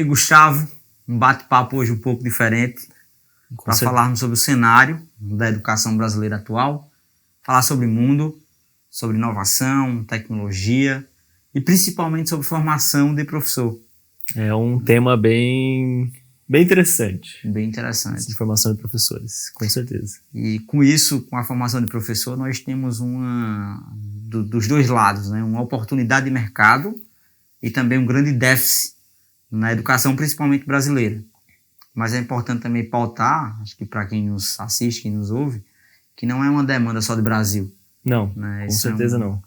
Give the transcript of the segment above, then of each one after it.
amigo Gustavo, um bate-papo hoje um pouco diferente, para falarmos sobre o cenário da educação brasileira atual, falar sobre mundo, sobre inovação, tecnologia e principalmente sobre formação de professor. É um tema bem interessante. Bem interessante. De formação de professores, com certeza. E com isso, com a formação de professor, nós temos dos dois lados, né? Uma oportunidade de mercado e também um grande déficit na educação, principalmente brasileira. Mas é importante também pautar, acho que para quem nos assiste, quem nos ouve, que não é uma demanda só do Brasil. Não, né? Com certeza não.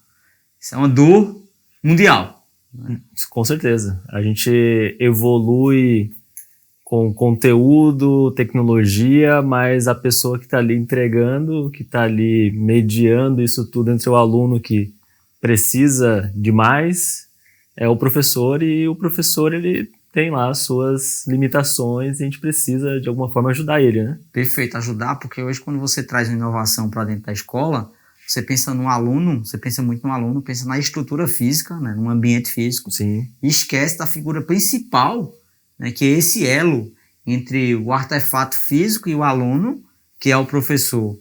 Isso é uma dor mundial. Né? Com certeza. A gente evolui com conteúdo, tecnologia, mas a pessoa que está ali entregando, que está ali mediando isso tudo entre o aluno que precisa de mais, é o professor, e o professor ele tem lá as suas limitações e a gente precisa de alguma forma ajudar ele, né? Perfeito, ajudar, porque hoje quando você traz uma inovação para dentro da escola, você pensa no aluno, você pensa muito no aluno, pensa na estrutura física, né, no ambiente físico. Sim. E esquece da figura principal, né, que é esse elo entre o artefato físico e o aluno, que é o professor.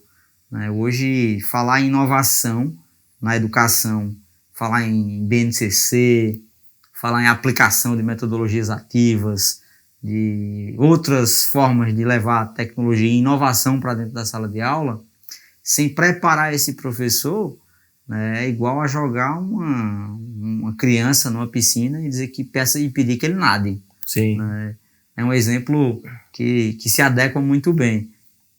Né? Hoje, falar em inovação na educação, falar em BNCC, falar em aplicação de metodologias ativas, de outras formas de levar tecnologia e inovação para dentro da sala de aula, sem preparar esse professor, né, é igual a jogar uma criança numa piscina e dizer que peça e pedir que ele nade. Sim. Né? É um exemplo que se adequa muito bem.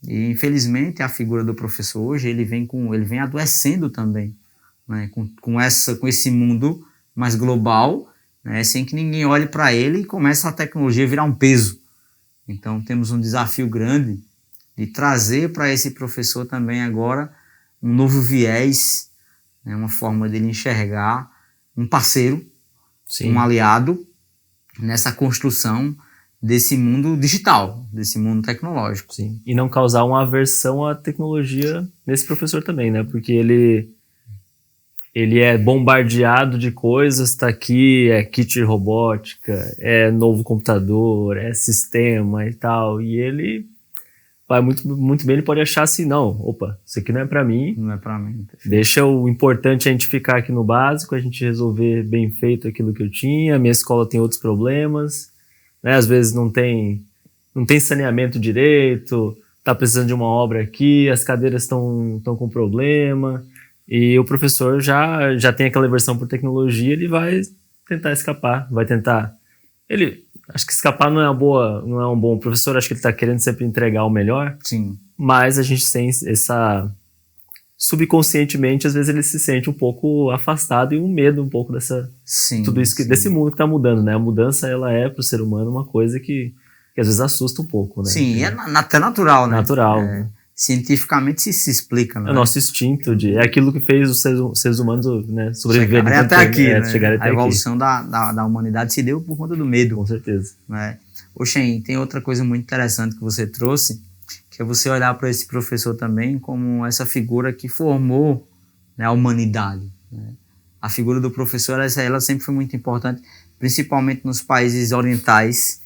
E, infelizmente, a figura do professor hoje, ele vem adoecendo também, né? com esse mundo mais global, né? Sem que ninguém olhe para ele e começa a tecnologia a virar um peso. Então, temos um desafio grande de trazer para esse professor também agora um novo viés, né? Uma forma dele enxergar um parceiro, Sim. Um aliado nessa construção desse mundo digital, desse mundo tecnológico. Sim. E não causar uma aversão à tecnologia nesse professor também, né? Porque ele é bombardeado de coisas, tá aqui, é kit robótica, é novo computador, é sistema e tal, e ele vai muito bem, ele pode achar assim, não, opa, isso aqui não é para mim. Não é para mim. Deixa o importante a gente ficar aqui no básico, a gente resolver bem feito aquilo que eu tinha, minha escola tem outros problemas, né? Às vezes não tem saneamento direito, tá precisando de uma obra aqui, as cadeiras estão com problema, e o professor já tem aquela aversão por tecnologia, ele vai tentar escapar, acho que escapar não é um bom professor, acho que ele está querendo sempre entregar o melhor. Sim. Mas a gente tem subconscientemente, às vezes ele se sente um pouco afastado e um medo um pouco tudo isso desse mundo que está mudando, né? A mudança, ela é para o ser humano uma coisa que às vezes assusta um pouco, né? Sim, é até natural, né? Natural. Cientificamente se explica, né? É o nosso instinto, é aquilo que fez os seres humanos, né, sobreviverem até aqui, né? Chegarem até a evolução da humanidade se deu por conta do medo. Com certeza. Né? Oxen, tem outra coisa muito interessante que você trouxe, que é você olhar para esse professor também como essa figura que formou, né, a humanidade. Né? A figura do professor, ela sempre foi muito importante, principalmente nos países orientais.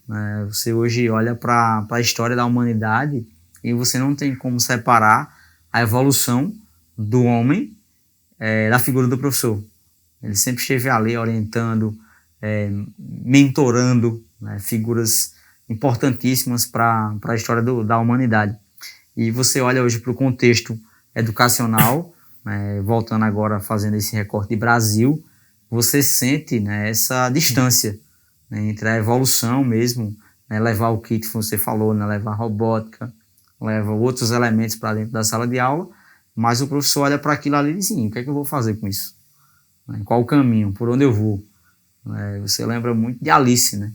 Né? Você hoje olha para a história da humanidade e você não tem como separar a evolução do homem da figura do professor. Ele sempre esteve ali orientando, mentorando, né, figuras importantíssimas para a história da humanidade. E você olha hoje para o contexto educacional, né, voltando agora fazendo esse recorte de Brasil, você sente, né, essa distância, né, entre a evolução mesmo, né, levar o kit que você falou, né, levar robótica, leva outros elementos para dentro da sala de aula, mas o professor olha para aquilo ali e diz assim, o que é que eu vou fazer com isso? Qual o caminho? Por onde eu vou? Você lembra muito de Alice, né?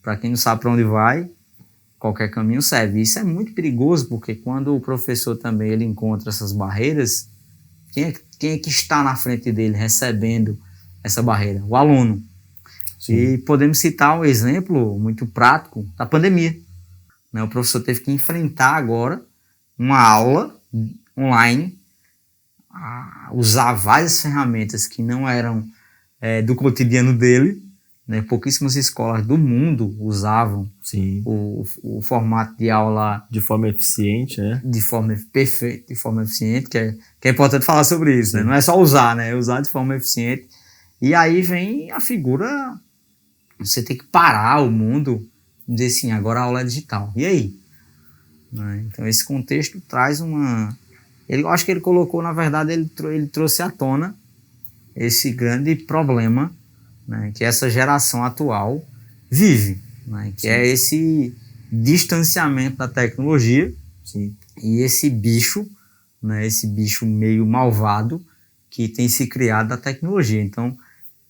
Para quem não sabe para onde vai, qualquer caminho serve. Isso é muito perigoso, porque quando o professor também ele encontra essas barreiras, quem é que está na frente dele recebendo essa barreira? O aluno. Sim. E podemos citar um exemplo muito prático da pandemia. O professor teve que enfrentar agora uma aula online, usar várias ferramentas que não eram do cotidiano dele, né? Pouquíssimas escolas do mundo usavam Sim. o formato de aula de forma eficiente, né? De forma perfeita, de forma eficiente, que é importante falar sobre isso, né? Sim. Não é só usar, né? É usar de forma eficiente. E aí vem a figura, você tem que parar o mundo e dizer assim, agora a aula é digital. E aí? Né? Então esse contexto traz eu acho que ele colocou, na verdade, ele trouxe à tona esse grande problema, né, que essa geração atual vive, né, que é esse distanciamento da tecnologia. Sim. E esse bicho, né, esse bicho meio malvado que tem se criado da tecnologia. Então,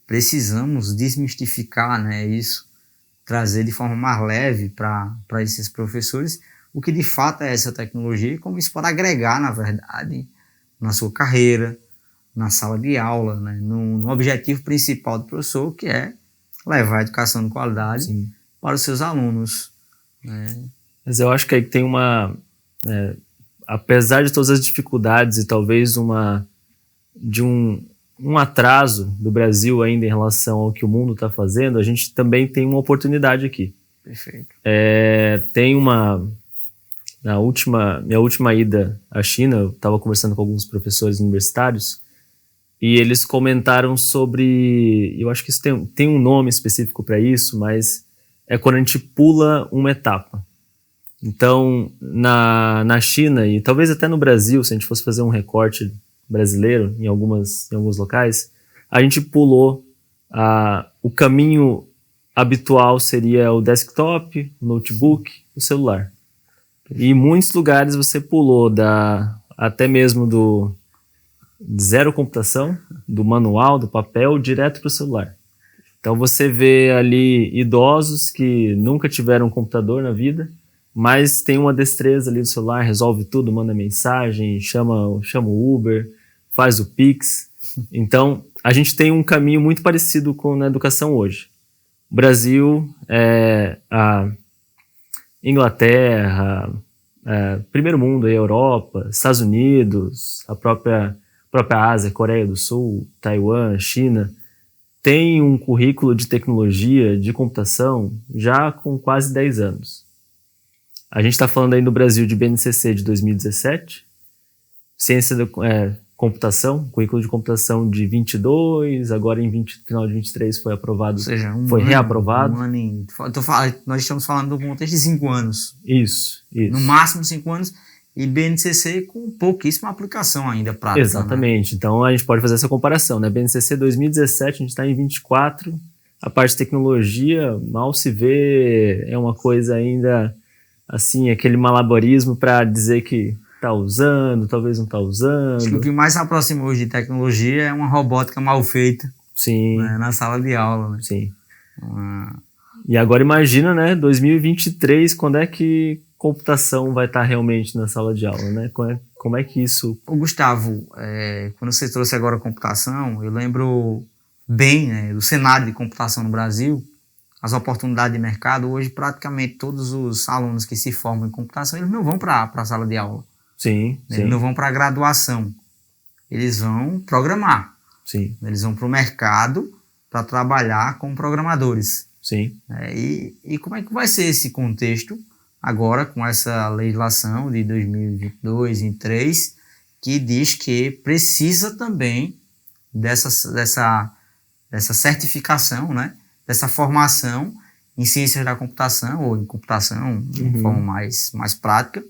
precisamos desmistificar, né, isso, trazer de forma mais leve para esses professores o que de fato é essa tecnologia e como isso pode agregar, na verdade, na sua carreira, na sala de aula, né, no objetivo principal do professor, que é levar a educação de qualidade Sim. para os seus alunos. Né. Mas eu acho que aí tem apesar de todas as dificuldades e talvez um atraso do Brasil ainda em relação ao que o mundo está fazendo, a gente também tem uma oportunidade aqui. Perfeito. Tem minha última ida à China, eu estava conversando com alguns professores universitários e eles comentaram sobre, eu acho que isso tem um nome específico para isso, mas é quando a gente pula uma etapa. Então, na China e talvez até no Brasil, se a gente fosse fazer um recorte brasileiro em alguns locais, a gente pulou o caminho habitual seria o desktop, o notebook, o celular. E em muitos lugares você pulou até mesmo do zero computação, do manual, do papel, direto para o celular. Então você vê ali idosos que nunca tiveram um computador na vida, mas tem uma destreza ali no celular, resolve tudo, manda mensagem, chama o Uber, faz o Pix. Então, a gente tem um caminho muito parecido com na educação hoje. O Brasil, a Inglaterra, primeiro mundo, a Europa, Estados Unidos, a própria Ásia, Coreia do Sul, Taiwan, China, tem um currículo de tecnologia, de computação, já com quase 10 anos. A gente está falando aí no Brasil de BNCC de 2017, ciência da computação, currículo de computação de 22, agora final de 23 foi aprovado, ou seja, foi reaprovado. Nós estamos falando do contexto de 5 anos. Isso. No máximo 5 anos, e BNCC com pouquíssima aplicação ainda prática. Exatamente, né? Então a gente pode fazer essa comparação, né? BNCC 2017, a gente está em 24, a parte de tecnologia mal se vê, é uma coisa ainda... assim, aquele malabarismo para dizer que está usando, talvez não está usando. Acho que o que mais se aproxima hoje de tecnologia é uma robótica mal feita. Sim. Né, na sala de aula. Né? Sim. E agora imagina, né, 2023, quando é que computação vai estar realmente na sala de aula, né? Como é que isso... Ô Gustavo, quando você trouxe agora a computação, eu lembro bem, né, do cenário de computação no Brasil, as oportunidades de mercado. Hoje praticamente todos os alunos que se formam em computação, eles não vão para a sala de aula. Sim. Eles não vão para a graduação. Eles vão programar. Sim. Eles vão para o mercado para trabalhar com programadores. Sim. E como é que vai ser esse contexto agora com essa legislação de 2022, 2023, que diz que precisa também dessa certificação, né? Dessa formação em ciências da computação ou em computação de forma mais prática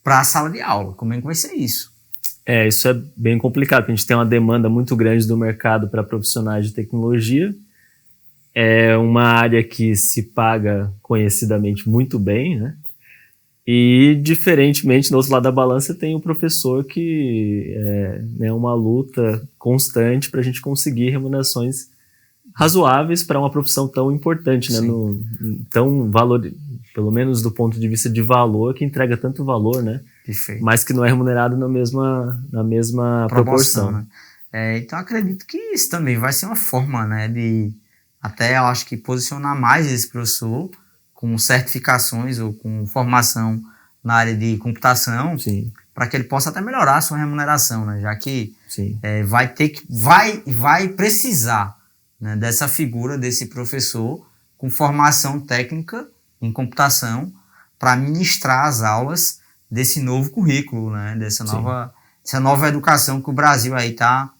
para a sala de aula. Como é que vai ser isso? Isso é bem complicado, porque a gente tem uma demanda muito grande do mercado para profissionais de tecnologia. É uma área que se paga conhecidamente muito bem, né? E, diferentemente, do outro lado da balança, tem o professor que é uma luta constante para a gente conseguir remunerações razoáveis para uma profissão tão importante, né? Pelo menos do ponto de vista de valor, que entrega tanto valor, né? Perfeito. Mas que não é remunerado na mesma proporção. Né? Então, acredito que isso também vai ser uma forma, né, de até, eu acho que, posicionar mais esse professor com certificações ou com formação na área de computação, para que ele possa até melhorar a sua remuneração, né? Já que vai precisar né, dessa figura, desse professor com formação técnica em computação para ministrar as aulas desse novo currículo, né, dessa nova educação que o Brasil aí tá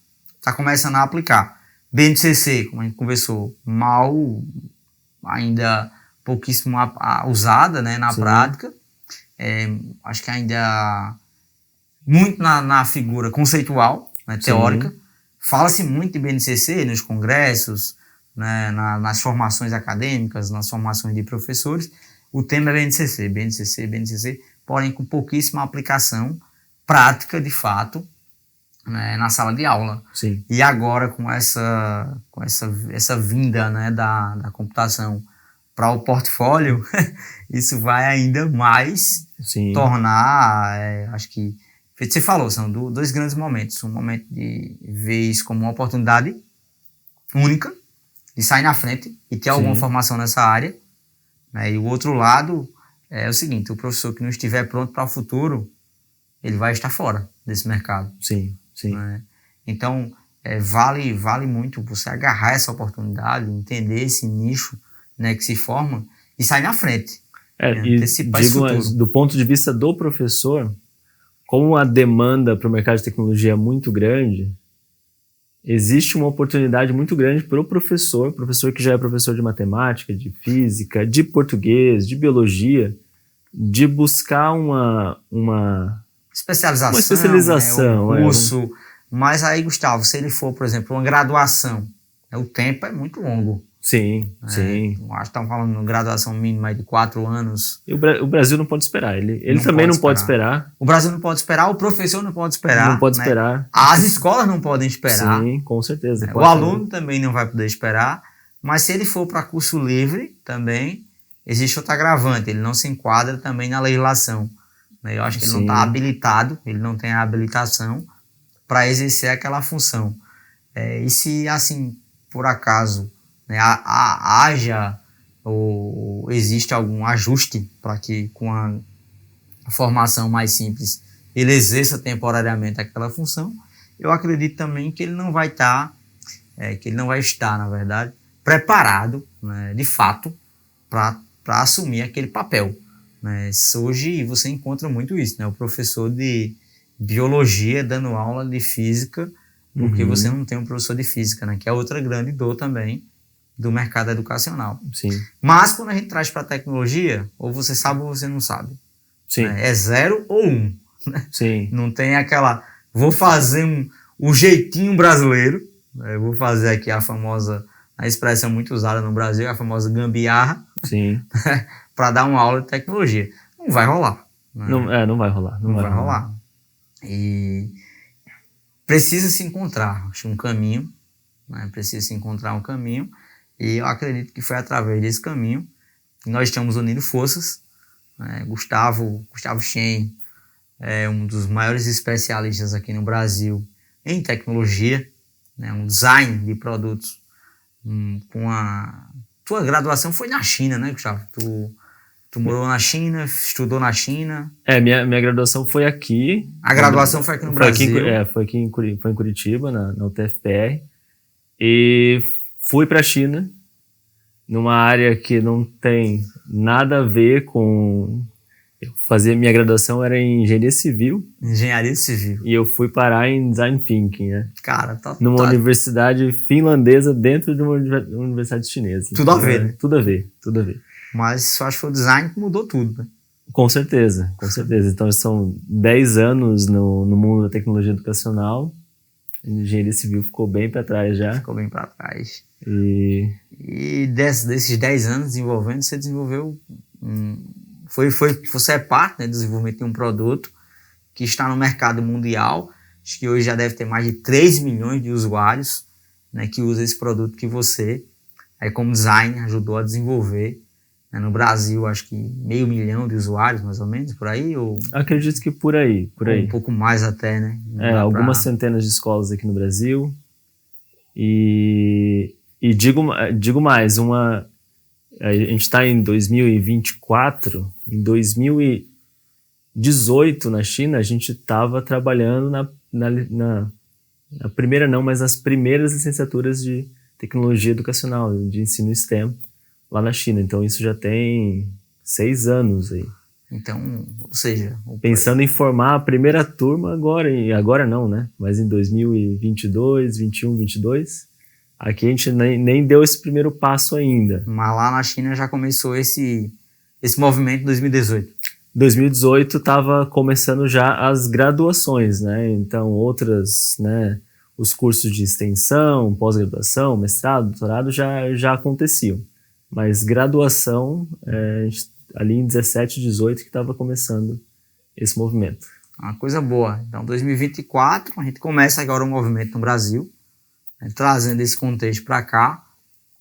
começando a aplicar. BNCC, como a gente conversou, ainda pouquíssimo usada, né, na prática. Acho que ainda muito na figura conceitual, né, teórica. Fala-se muito de BNCC nos congressos, né, nas formações acadêmicas, nas formações de professores. O tema é BNCC, porém com pouquíssima aplicação prática, de fato, né, na sala de aula. Sim. E agora, com essa vinda, né, da computação para o portfólio, isso vai ainda mais tornar, acho que, você falou, são dois grandes momentos. Um momento de ver isso como uma oportunidade única, de sair na frente e ter alguma formação nessa área, né? E o outro lado é o seguinte: o professor que não estiver pronto para o futuro, ele vai estar fora desse mercado. Sim. Né? Então, vale muito você agarrar essa oportunidade, entender esse nicho, né, que se forma e sair na frente. E digo, do ponto de vista do professor, como a demanda para o mercado de tecnologia é muito grande, existe uma oportunidade muito grande para o professor que já é professor de matemática, de física, de português, de biologia, de buscar uma especialização, um curso. Mas aí, Gustavo, se ele for, por exemplo, uma graduação, o tempo é muito longo. Sim. Acho que estão falando de graduação mínima de 4 anos. E o Brasil não pode esperar. Ele também não pode esperar. O Brasil não pode esperar, o professor não pode esperar. Não pode esperar. As escolas não podem esperar. Sim, com certeza. O aluno também não vai poder esperar. Mas se ele for para curso livre, também existe outro agravante. Ele não se enquadra também na legislação. Eu acho que ele não está habilitado, ele não tem a habilitação para exercer aquela função. E se, assim, por acaso, né, haja ou existe algum ajuste para que, com a formação mais simples, ele exerça temporariamente aquela função, eu acredito também que ele não vai estar, na verdade, preparado, né, de fato, para assumir aquele papel. Mas hoje você encontra muito isso, né? O professor de biologia dando aula de física, porque você não tem um professor de física, né? Que é outra grande dor também do mercado educacional. Sim. Mas quando a gente traz para a tecnologia, ou você sabe ou você não sabe. Sim. Né? É 0 ou 1. Né? Sim. Não tem aquela... Vou fazer o jeitinho brasileiro. Eu vou fazer aqui a expressão muito usada no Brasil, a famosa gambiarra. Sim. Para dar uma aula de tecnologia. Não vai rolar. Né? Não vai rolar. Não vai rolar. E precisa se encontrar, acho, um caminho. Né? Precisa se encontrar um caminho. E eu acredito que foi através desse caminho que nós estamos unindo forças. Né? Gustavo Shen é um dos maiores especialistas aqui no Brasil em tecnologia, né? Um design de produtos. Tua graduação foi na China, né, Gustavo? Tu morou na China, estudou na China. Minha graduação foi aqui. A graduação foi aqui no Brasil? Foi em Curitiba, na UTFPR. E fui para a China, numa área que não tem nada a ver com... Minha graduação era em Engenharia Civil. Engenharia Civil. E eu fui parar em Design Thinking, né? Cara, numa universidade finlandesa dentro de uma universidade chinesa. Tudo a ver, né? Tudo a ver. Mas eu acho que foi o design que mudou tudo, né? Com certeza. Então são 10 anos no mundo da tecnologia educacional. A Engenharia Civil ficou bem para trás já. Ficou bem para trás. E desses 10 anos desenvolvendo, você desenvolveu... Você é parte, né, do desenvolvimento de um produto que está no mercado mundial. Acho que hoje já deve ter mais de 3 milhões de usuários, né, que usam esse produto que você, aí como design, ajudou a desenvolver. Né, no Brasil, acho que 500 mil de usuários, mais ou menos, por aí? Acredito que por aí. Um pouco mais até, né? Algumas centenas de escolas aqui no Brasil. E digo mais, a gente está em 2024, em 2018 na China, a gente estava trabalhando na primeira não, mas nas primeiras licenciaturas de tecnologia educacional, de ensino STEM, lá na China. Então, isso já tem 6 anos aí. Então, ou seja... Pensando em formar a primeira turma agora, e agora não, né? Mas em 2022, 21, 22, aqui a gente nem deu esse primeiro passo ainda. Mas lá na China já começou esse movimento em 2018. 2018 estava começando já as graduações, né? Então, outras, né? Os cursos de extensão, pós-graduação, mestrado, doutorado já aconteciam. Mas graduação, ali em 17, 18 que estava começando esse movimento. Uma coisa boa. Então, 2024, a gente começa agora um movimento no Brasil, né, trazendo esse contexto para cá,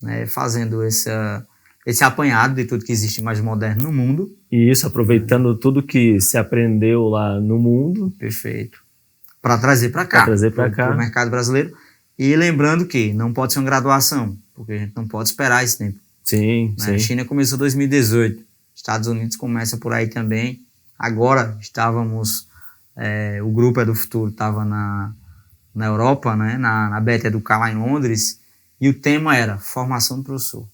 né, fazendo esse apanhado de tudo que existe mais moderno no mundo. E isso, aproveitando tudo que se aprendeu lá no mundo. Perfeito. Para trazer para cá. Para o mercado brasileiro. E lembrando que não pode ser uma graduação, porque a gente não pode esperar esse tempo. Sim, né? sim. A China começou em 2018. Estados Unidos começa por aí também. Agora o Grupo do Futuro estava na Europa, né? na Beta Educar lá em Londres, e o tema era formação do professor.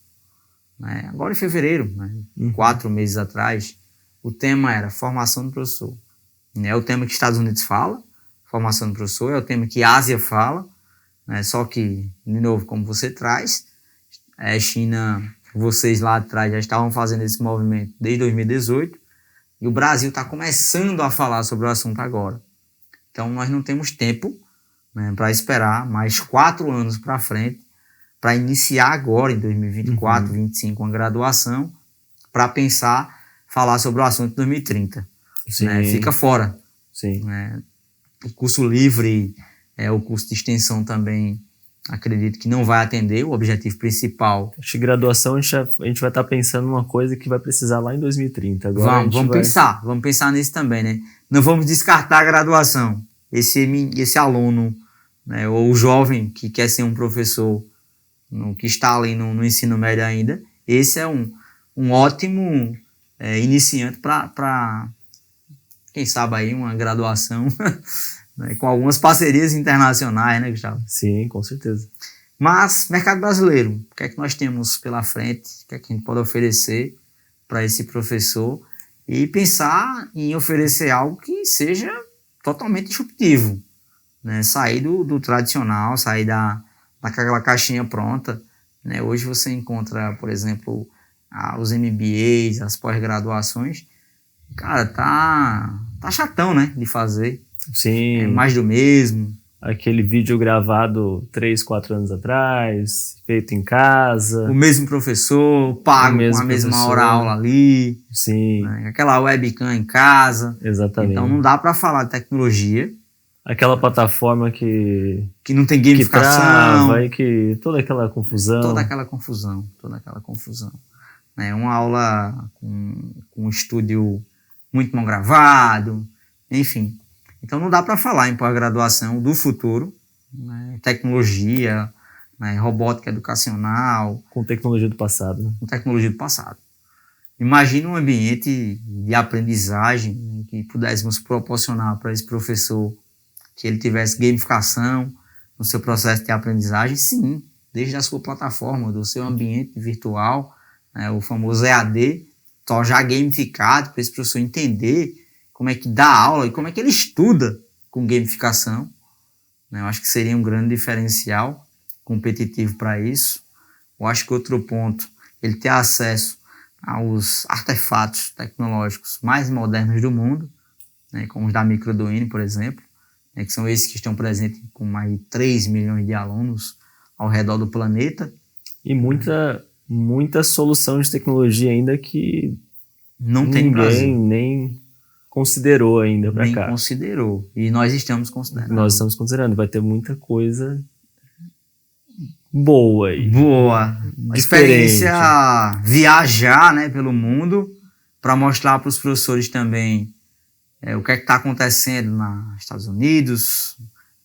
Né? Agora em fevereiro, né? 4 meses atrás, o tema era formação do professor. É o tema que Estados Unidos fala, formação do professor, é o tema que a Ásia fala, né? Só que, de novo, como você traz, China, vocês lá atrás já estavam fazendo esse movimento desde 2018, e o Brasil está começando a falar sobre o assunto agora. Então, nós não temos tempo, né, para esperar mais 4 anos para frente, para iniciar agora, em 2024, 2025, uma graduação, para falar sobre o assunto em 2030. Sim. Né? Fica fora. Sim. Né? O curso livre, o curso de extensão também, acredito que não vai atender o objetivo principal. Acho que graduação a gente vai estar pensando numa coisa que vai precisar lá em 2030. Agora vamos pensar nisso também, né? Não vamos descartar a graduação. Esse aluno, né, ou o jovem que quer ser um professor, que está ali no ensino médio ainda, esse é um ótimo iniciante para, quem sabe aí, uma graduação né, com algumas parcerias internacionais, né, Gustavo? Sim, com certeza. Mas, mercado brasileiro, o que é que nós temos pela frente? O que é que a gente pode oferecer para esse professor? E pensar em oferecer algo que seja totalmente disruptivo. Né? Sair do tradicional, sair daquela caixinha pronta. Né? Hoje você encontra, por exemplo, os MBAs, as pós-graduações. Cara, tá chatão, né, de fazer. Sim. É mais do mesmo. Aquele vídeo gravado 3, 4 anos atrás, feito em casa. O mesmo professor, pago com a mesma hora-aula ali. Sim. Né? Aquela webcam em casa. Exatamente. Então não dá para falar de tecnologia. Aquela plataforma que não tem gamificação. Que trava e que toda aquela confusão. Toda aquela confusão. Né? Uma aula com um estúdio muito mal gravado, enfim. Então não dá para falar em pós-graduação do futuro, né? Tecnologia, né? Robótica educacional. Com tecnologia do passado. Né? Com tecnologia do passado. Imagina um ambiente de aprendizagem, né, que pudéssemos proporcionar para esse professor, que ele tivesse gamificação no seu processo de aprendizagem, sim, desde a sua plataforma, do seu ambiente virtual, né, o famoso EAD, já gamificado, para esse professor entender como é que dá aula e como é que ele estuda com gamificação. Né, eu acho que seria um grande diferencial competitivo para isso. Eu acho que outro ponto, ele ter acesso aos artefatos tecnológicos mais modernos do mundo, né, como os da Microduino, por exemplo, né, que são esses que estão presentes com mais de 3 milhões de alunos ao redor do planeta. E muita solução de tecnologia ainda que não tem ninguém nem considerou ainda para cá. Nem considerou. E nós estamos considerando. Nós estamos considerando. Vai ter muita coisa boa aí. Boa. Diferente. Experiência viajar, né, pelo mundo para mostrar para os professores também o que é que está acontecendo nos Estados Unidos,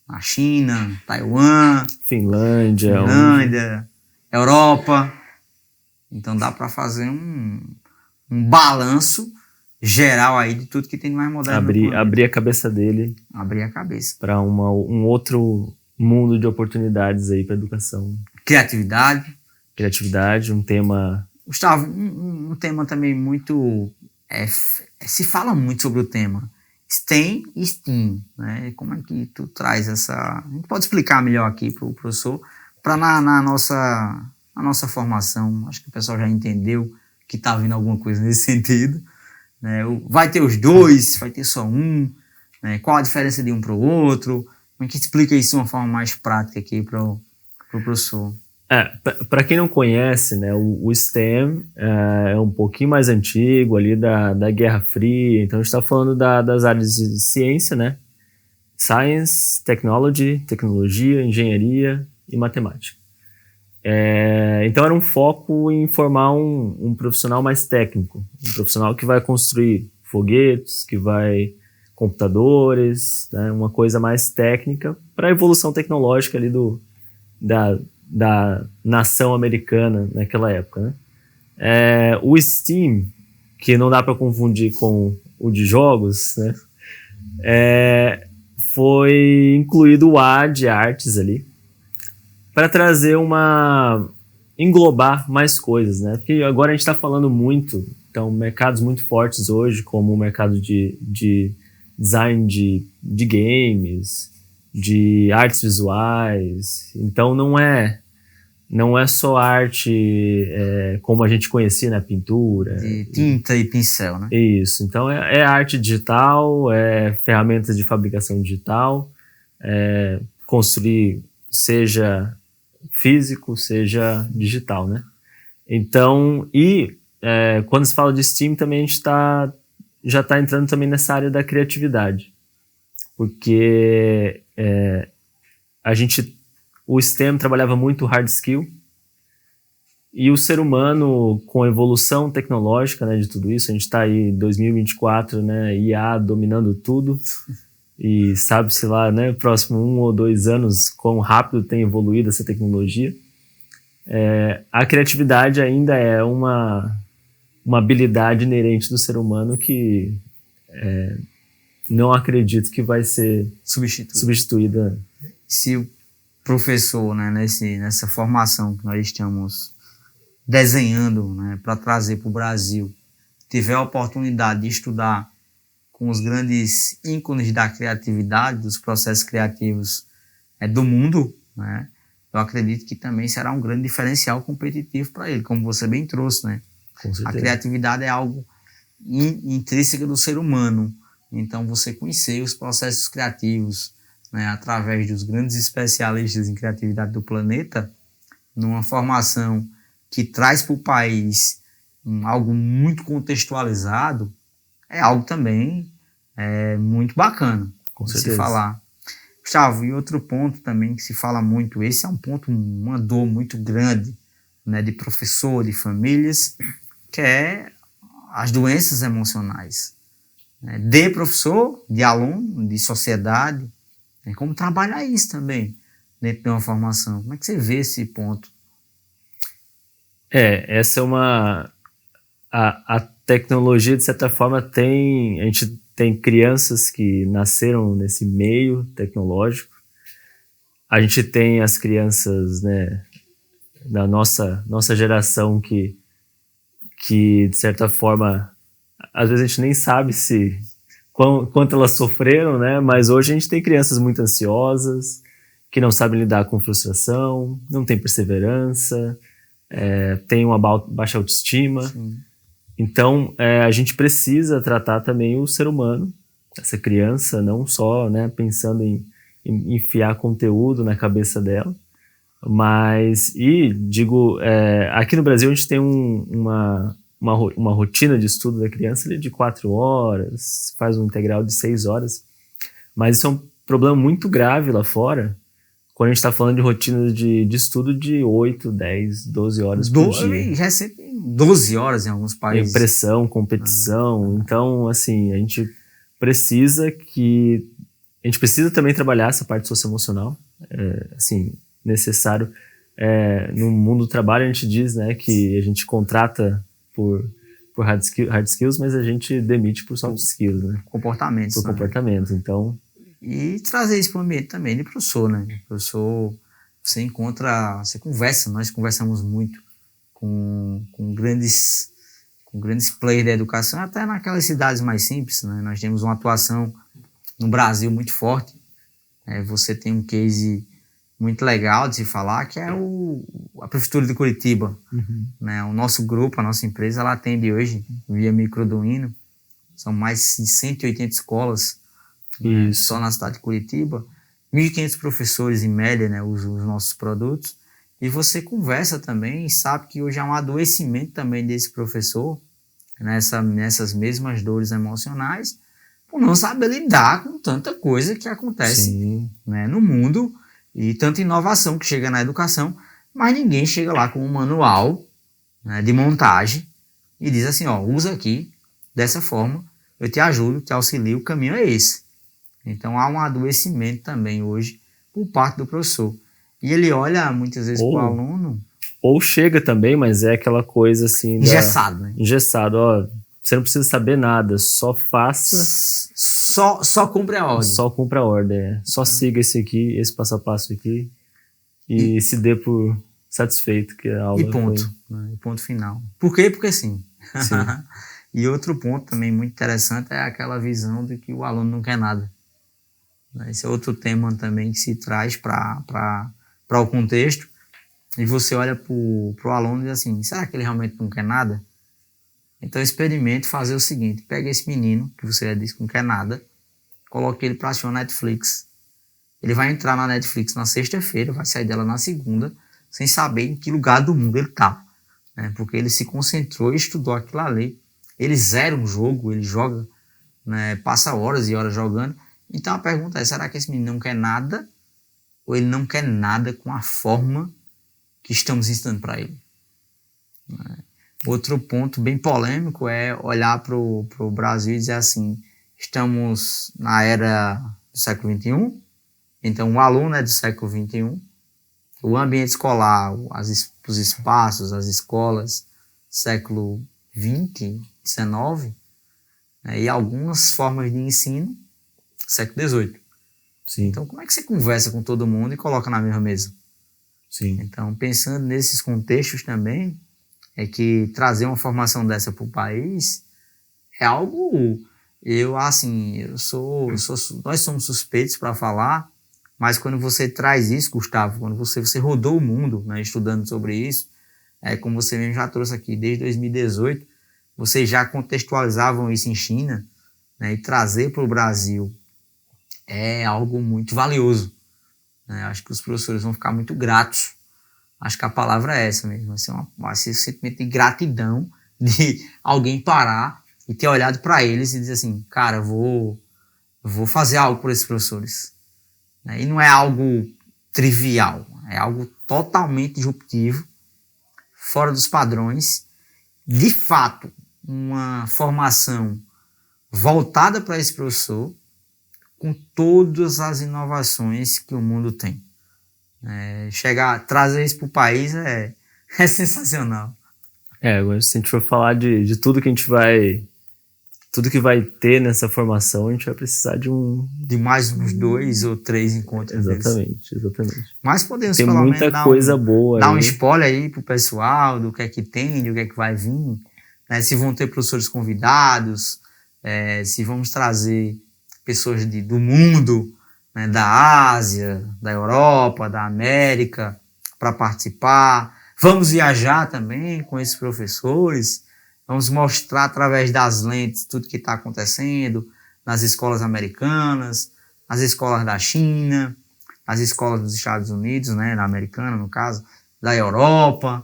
na China, Taiwan, Finlândia, Europa. Então dá para fazer um balanço geral aí de tudo que tem de mais moderno. Abrir a cabeça dele. Abrir a cabeça. Para um outro mundo de oportunidades aí para educação. Criatividade. Criatividade, um tema... Gustavo, um tema também muito... se fala muito sobre o tema. STEM e STEAM, né? Como é que tu traz essa... A gente pode explicar melhor aqui para o professor, para na nossa formação, acho que o pessoal já entendeu que está vindo alguma coisa nesse sentido, né? Vai ter os dois, vai ter só um, né? Qual a diferença de um para o outro? Como é que explica isso de uma forma mais prática aqui para o professor? Para quem não conhece, né, o STEM é um pouquinho mais antigo, ali da Guerra Fria, então a gente está falando das áreas de ciência, né? Science, Technology, tecnologia, engenharia e matemática. Então era um foco em formar um profissional mais técnico, um profissional que vai construir foguetes, que vai computadores, né, uma coisa mais técnica para a evolução tecnológica ali da nação americana naquela época, né? O STEAM, que não dá para confundir com o de jogos, né? Foi incluído o A de artes ali, para trazer englobar mais coisas, né? Porque agora a gente está falando muito, então mercados muito fortes hoje, como o mercado de design de games, de artes visuais, então não é só arte como a gente conhecia na pintura. De tinta e pincel, né? Isso, então é arte digital, é ferramentas de fabricação digital, construir, seja físico, seja digital, né? Então, quando se fala de STEAM também a gente já está entrando também nessa área da criatividade, porque o STEM trabalhava muito hard skill, e o ser humano, com a evolução tecnológica, né, de tudo isso, a gente está aí em 2024, né, IA dominando tudo, e sabe-se lá, né, próximo 1 ou 2 anos, quão rápido tem evoluído essa tecnologia. A criatividade ainda é uma habilidade inerente do ser humano que não acredito que vai ser substituída. Se o professor, né, nessa formação que nós estamos desenhando, né, para trazer para o Brasil, tiver a oportunidade de estudar com os grandes ícones da criatividade, dos processos criativos do mundo, né, eu acredito que também será um grande diferencial competitivo para ele, como você bem trouxe, né? Com certeza. A criatividade é algo intrínseco do ser humano, então você conhecer os processos criativos, né, através dos grandes especialistas em criatividade do planeta, numa formação que traz para o país algo muito contextualizado, é algo também muito bacana de se falar. Gustavo, e outro ponto também que se fala muito, esse é um ponto, uma dor muito grande, né, de professor, de famílias, que é as doenças emocionais, né, de professor, de aluno, de sociedade, né, como trabalhar isso também dentro de uma formação. Como é que você vê esse ponto? Essa é a tecnologia, de certa forma, a gente tem crianças que nasceram nesse meio tecnológico, a gente tem as crianças, né, da nossa geração que, de certa forma, às vezes a gente nem sabe quanto elas sofreram, né, mas hoje a gente tem crianças muito ansiosas, que não sabem lidar com frustração, não tem perseverança, tem uma baixa autoestima. Sim. Então, a gente precisa tratar também o ser humano, essa criança, não só, né, pensando em enfiar conteúdo na cabeça dela, mas, aqui no Brasil a gente tem uma rotina de estudo da criança ali de 4 horas, faz um integral de 6 horas, mas isso é um problema muito grave lá fora, quando a gente está falando de rotina de estudo de 8, 10, 12 horas por dia. Já é sempre 12 horas em alguns países. Pressão, competição. Então, assim, a gente precisa também trabalhar essa parte socioemocional. Assim, necessário. No mundo do trabalho, a gente diz, né, que a gente contrata por hard skills, mas a gente demite por soft skills, né? Comportamentos. Por comportamento, então... E trazer isso para o ambiente também de professor, né? Professor, você conversa, nós conversamos muito com grandes players da educação, até naquelas cidades mais simples, né? Nós temos uma atuação no Brasil muito forte. Você tem um case muito legal de se falar, que é a Prefeitura de Curitiba. Né? O nosso grupo, a nossa empresa, ela atende hoje, via Microduino, são mais de 180 escolas, né, só na cidade de Curitiba, 1.500 professores em média, né, usam os nossos produtos, e você conversa também e sabe que hoje há um adoecimento também desse professor, nessas mesmas dores emocionais, por não saber lidar com tanta coisa que acontece, né, no mundo, e tanta inovação que chega na educação, mas ninguém chega lá com um manual, né, de montagem e diz assim, ó, usa aqui, dessa forma, eu te ajudo, te auxilio, o caminho é esse. Então há um adoecimento também hoje por parte do professor. E ele olha muitas vezes para o aluno... Ou chega também, mas é aquela coisa assim... Engessado, né? Engessado, ó, você não precisa saber nada, só faça... Só cumpre a ordem. Só cumpre a ordem, Só siga esse aqui, esse passo a passo aqui, e se dê por satisfeito que a aula... E ponto, né? E ponto final. Por quê? Porque sim. E outro ponto também muito interessante é aquela visão de que o aluno não quer nada. Esse é outro tema também que se traz para o contexto, e você olha para o aluno e diz assim, será que ele realmente não quer nada? Então experimente fazer o seguinte, pega esse menino, que você já disse que não quer nada, coloque ele para assistir a Netflix. Ele vai entrar na Netflix na sexta-feira, vai sair dela na segunda, sem saber em que lugar do mundo ele está. Né? Porque ele se concentrou e estudou aquilo ali. Ele zera um jogo, ele joga, né? Passa horas e horas jogando. Então a pergunta é, será que esse menino não quer nada? Ou ele não quer nada com a forma que estamos ensinando para ele? Né? Outro ponto bem polêmico é olhar para o Brasil e dizer assim, estamos na era do século XXI, então o aluno é do século XXI, o ambiente escolar, os espaços, as escolas, século XX, XIX, né, e algumas formas de ensino, século XVIII. Sim. Então como é que você conversa com todo mundo e coloca na mesma mesa? Sim. Então pensando nesses contextos também, é que trazer uma formação dessa para o país é algo, nós somos suspeitos para falar, mas quando você traz isso, Gustavo, quando você rodou o mundo, né, estudando sobre isso, como você mesmo já trouxe aqui, desde 2018, vocês já contextualizavam isso em China, né, e trazer para o Brasil é algo muito valioso. Né, acho que os professores vão ficar muito gratos. Acho que a palavra é essa mesmo, vai ser um sentimento de gratidão de alguém parar e ter olhado para eles e dizer assim, cara, vou fazer algo por esses professores. E não é algo trivial, é algo totalmente disruptivo, fora dos padrões. De fato, uma formação voltada para esse professor com todas as inovações que o mundo tem. Trazer isso para o país é sensacional. Agora se a gente for falar de tudo que a gente vai... Tudo que vai ter nessa formação, a gente vai precisar de mais uns 2 ou 3 encontros. Exatamente. Mas podemos tem pelo muita menos coisa boa dar aí. Um spoiler aí pro pessoal do que é que tem, do que é que vai vir, né? Se vão ter professores convidados, se vamos trazer pessoas do mundo, né? Da Ásia, da Europa, da América, para participar. Vamos viajar também com esses professores. Vamos mostrar através das lentes tudo que está acontecendo nas escolas americanas, nas escolas da China, nas escolas dos Estados Unidos, né, na americana, no caso, da Europa.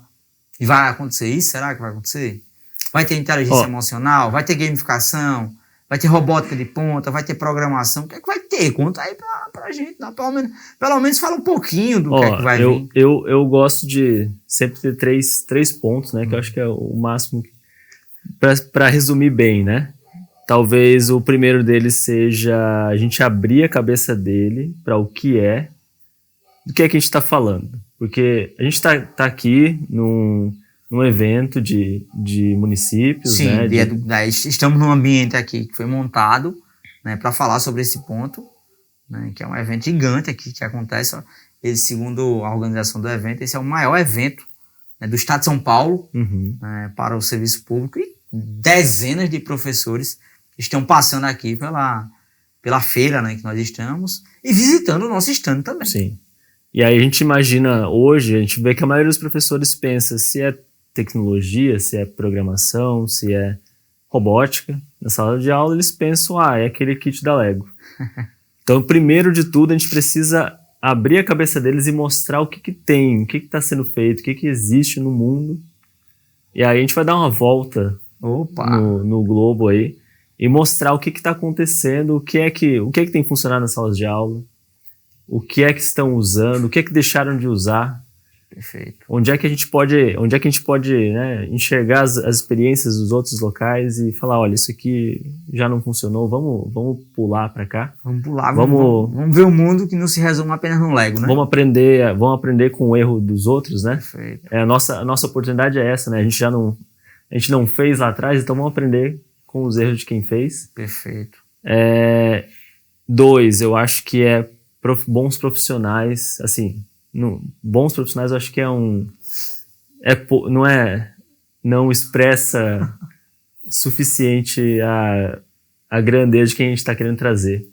E vai acontecer isso? Será que vai acontecer? Vai ter inteligência emocional, vai ter gamificação, vai ter robótica de ponta, vai ter programação. O que é que vai ter? Conta aí pra gente. Não, pelo menos fala um pouquinho do que é que vai vir. Eu gosto de sempre ter três pontos, né, que eu acho que é o máximo para resumir bem, né? Talvez o primeiro deles seja a gente abrir a cabeça dele para o que é, do que é que a gente está falando. Porque a gente está aqui num evento de municípios, sim, né? Estamos num ambiente aqui que foi montado, né, para falar sobre esse ponto, né, que é um evento gigante aqui que acontece. Ó, segundo a organização do evento, esse é o maior evento, né, do estado de São Paulo, né, para o serviço público, e dezenas de professores estão passando aqui pela feira, né, que nós estamos, e visitando o nosso stand também. Sim. E aí a gente imagina hoje, a gente vê que a maioria dos professores pensa se é tecnologia, se é programação, se é robótica. Na sala de aula eles pensam, é aquele kit da Lego. Então, primeiro de tudo, a gente precisa abrir a cabeça deles e mostrar o que tem, o que está sendo feito, o que existe no mundo. E aí a gente vai dar uma volta no globo aí e mostrar o que está acontecendo, o que é que tem funcionado nas salas de aula, o que é que estão usando, o que é que deixaram de usar. Perfeito. Onde é que a gente pode, né, enxergar as experiências dos outros locais e falar, olha, isso aqui já não funcionou, vamos pular para cá. Vamos pular, vamos ver o mundo que não se resume apenas no Lego, né? Vamos aprender com o erro dos outros, né? Perfeito. A nossa oportunidade é essa, né? A gente não fez lá atrás, então vamos aprender com os erros de quem fez. Perfeito. 2, eu acho que bons profissionais, assim, bons profissionais eu acho que não expressa suficiente a grandeza de quem a gente está querendo trazer.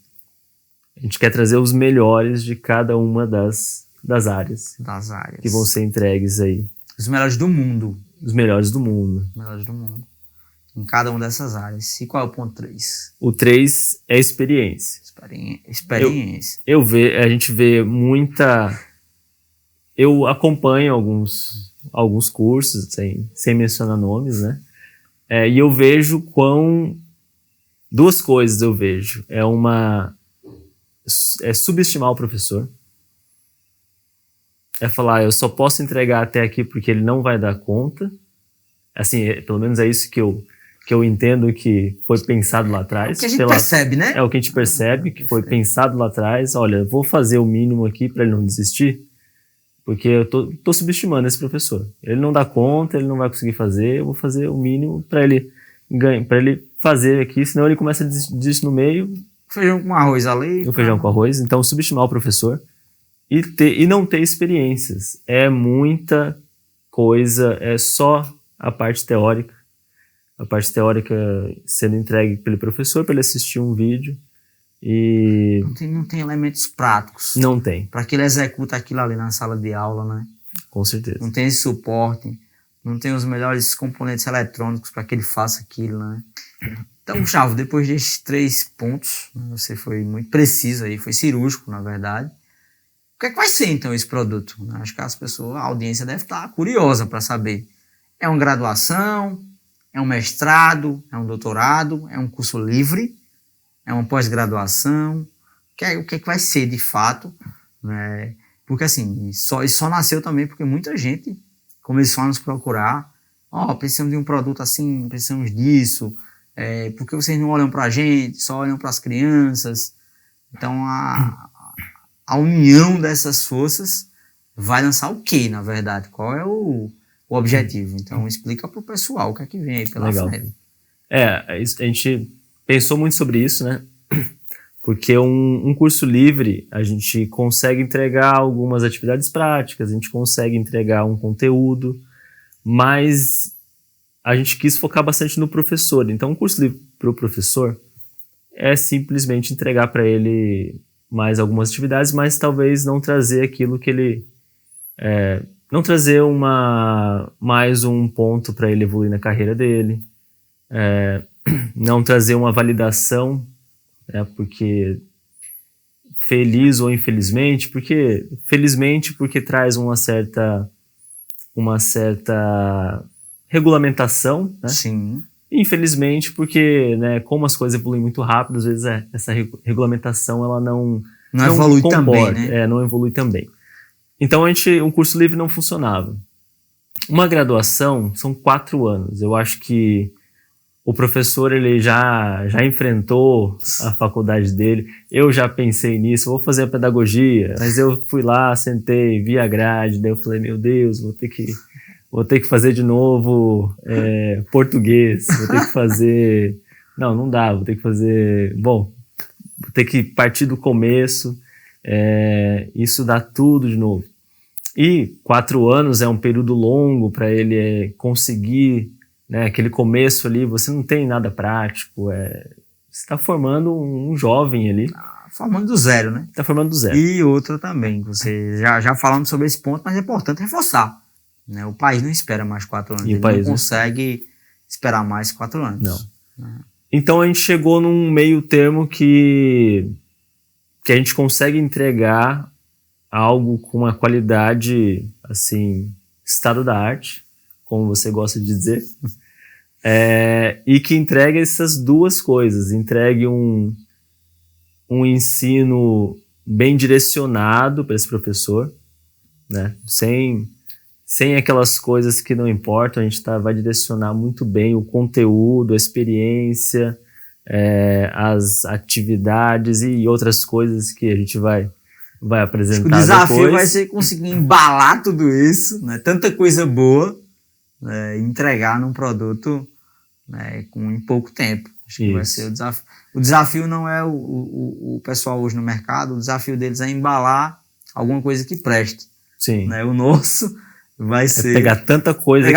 A gente quer trazer os melhores de cada uma das áreas. Das áreas. Que vão ser entregues aí. Os melhores do mundo. Os melhores do mundo. Os melhores do mundo. Em cada uma dessas áreas. E qual é o ponto 3? O 3 é experiência. Experiência. A gente vê muita... Eu acompanho alguns cursos, sem mencionar nomes, né? E eu vejo duas coisas eu vejo. É subestimar o professor. É falar, eu só posso entregar até aqui porque ele não vai dar conta. Assim, pelo menos é isso que eu entendo que foi pensado lá atrás. É o que a gente percebe, né? É o que a gente percebe, que foi pensado lá atrás. Olha, vou fazer o mínimo aqui para ele não desistir, porque eu tô subestimando esse professor. Ele não dá conta, ele não vai conseguir fazer, eu vou fazer o mínimo para ele fazer aqui, senão ele começa a desistir no meio. Feijão com arroz ali. O feijão com arroz. Então, subestimar o professor e não ter experiências. É muita coisa, é só a parte teórica. A parte teórica sendo entregue pelo professor, para ele assistir um vídeo e... Não tem elementos práticos. Não tem. Para que ele execute aquilo ali na sala de aula, né? Com certeza. Não tem esse suporte, não tem os melhores componentes eletrônicos para que ele faça aquilo, né? Então, Gustavo, depois desses 3 pontos, você foi muito preciso aí, foi cirúrgico, na verdade. O que é que vai ser, então, esse produto? Acho que a audiência deve estar curiosa para saber. É uma graduação? É um mestrado? É um doutorado? É um curso livre? É uma pós-graduação? O que é que vai ser, de fato? Né? Porque, assim, isso só nasceu também porque muita gente começou a nos procurar. Precisamos de um produto assim, precisamos disso. Por que vocês não olham para a gente, só olham para as crianças? Então, a união dessas forças vai lançar o quê, na verdade? Qual é o objetivo? Então, explica para o pessoal o que é que vem aí pela frente. A gente pensou muito sobre isso, né? Porque um curso livre, a gente consegue entregar algumas atividades práticas, a gente consegue entregar um conteúdo, mas a gente quis focar bastante no professor. Então, um curso livre para o professor é simplesmente entregar para ele mais algumas atividades, mas talvez não trazer aquilo que ele... não trazer mais um ponto para ele evoluir na carreira dele, não trazer uma validação, porque feliz ou infelizmente, felizmente porque traz uma certa regulamentação, né? Sim. Infelizmente porque, né, como as coisas evoluem muito rápido, às vezes essa regulamentação ela não evolui também, né? Não evolui também. Então um curso livre não funcionava. Uma graduação são 4 anos. Eu acho que o professor ele já enfrentou a faculdade dele. Eu já pensei nisso, vou fazer a pedagogia, mas eu fui lá, sentei, vi a grade, daí eu falei, meu Deus, vou ter que fazer de novo português, vou ter que fazer... Não dá, vou ter que fazer... Bom, ter que partir do começo, isso dá tudo de novo. E 4 anos é um período longo para ele conseguir, né, aquele começo ali, você não tem nada prático, você está formando um jovem ali. Formando do zero, né? Está formando do zero. E outra também, você já falando sobre esse ponto, mas é importante reforçar, né? O país não espera mais 4 anos, ele não consegue esperar mais 4 anos. Não. Então a gente chegou num meio termo que a gente consegue entregar algo com uma qualidade, assim, estado da arte, como você gosta de dizer, e que entregue essas duas coisas, entregue um ensino bem direcionado para esse professor, né? Sem aquelas coisas que não importam, a gente vai direcionar muito bem o conteúdo, a experiência, as atividades e outras coisas que a gente vai apresentar depois. O desafio vai ser conseguir embalar tudo isso, né? Tanta coisa boa, né? Entregar num produto, né? Em pouco tempo. Acho que vai ser o desafio. O desafio não é o pessoal hoje no mercado, o desafio deles é embalar alguma coisa que preste. Sim. Né? O nosso vai ser pegar tanta coisa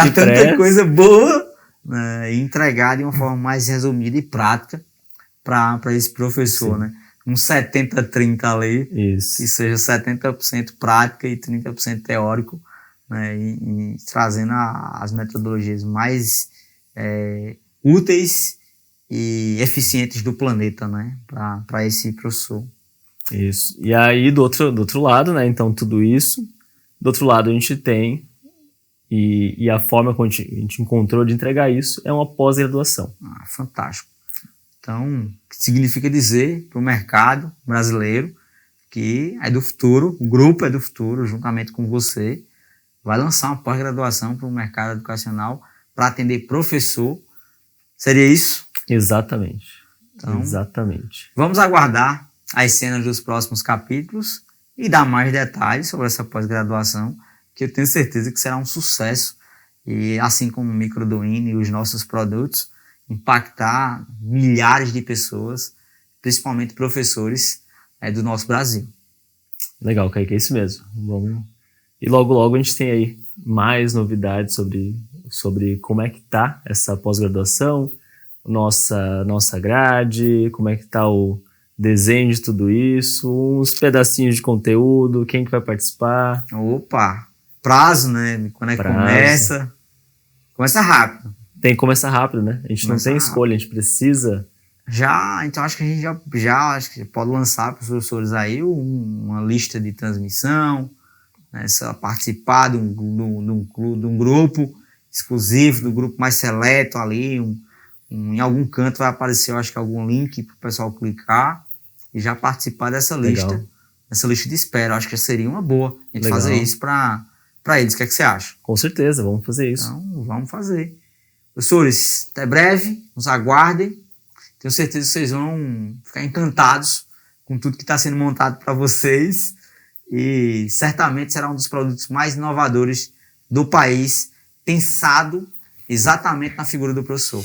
coisa boa, né? E entregar de uma forma mais resumida e prática para esse professor, sim, né? Um 70-30 ali, isso, que seja 70% prática e 30% teórico, né? E trazendo as metodologias mais úteis e eficientes do planeta, né? Para esse professor. Isso. E aí, do outro lado, né? Então, tudo isso. Do outro lado, a gente tem, e a forma que a gente encontrou de entregar isso é uma pós-graduação. Fantástico. Então, significa dizer para o mercado brasileiro que é do futuro, o grupo é do futuro, juntamente com você, vai lançar uma pós-graduação para o mercado educacional para atender professor. Seria isso? Exatamente. Então, exatamente. Vamos aguardar as cenas dos próximos capítulos e dar mais detalhes sobre essa pós-graduação, que eu tenho certeza que será um sucesso. E assim como o Microduino e os nossos produtos, impactar milhares de pessoas, principalmente professores do nosso Brasil. Legal, Kaique, é isso mesmo. E logo a gente tem aí mais novidades sobre como é que tá essa pós-graduação, nossa grade, como é que tá o desenho de tudo isso, uns pedacinhos de conteúdo, quem que vai participar. Opa! Prazo, né? Quando é que começa? Começa rápido. Tem que começar rápido, né? A gente não tem escolha, a gente precisa... Então acho que a gente acho que pode lançar para os professores aí uma lista de transmissão, né? Participar de um grupo exclusivo, do grupo mais seleto ali, em algum canto vai aparecer, eu acho que algum link para o pessoal clicar e já participar dessa lista. Legal. Essa lista de espera. Eu acho que seria uma boa a gente fazer isso para eles. O que é que você acha? Com certeza, vamos fazer isso. Então, vamos fazer. Professores, até breve, nos aguardem. Tenho certeza que vocês vão ficar encantados com tudo que está sendo montado para vocês e certamente será um dos produtos mais inovadores do país, pensado exatamente na figura do professor.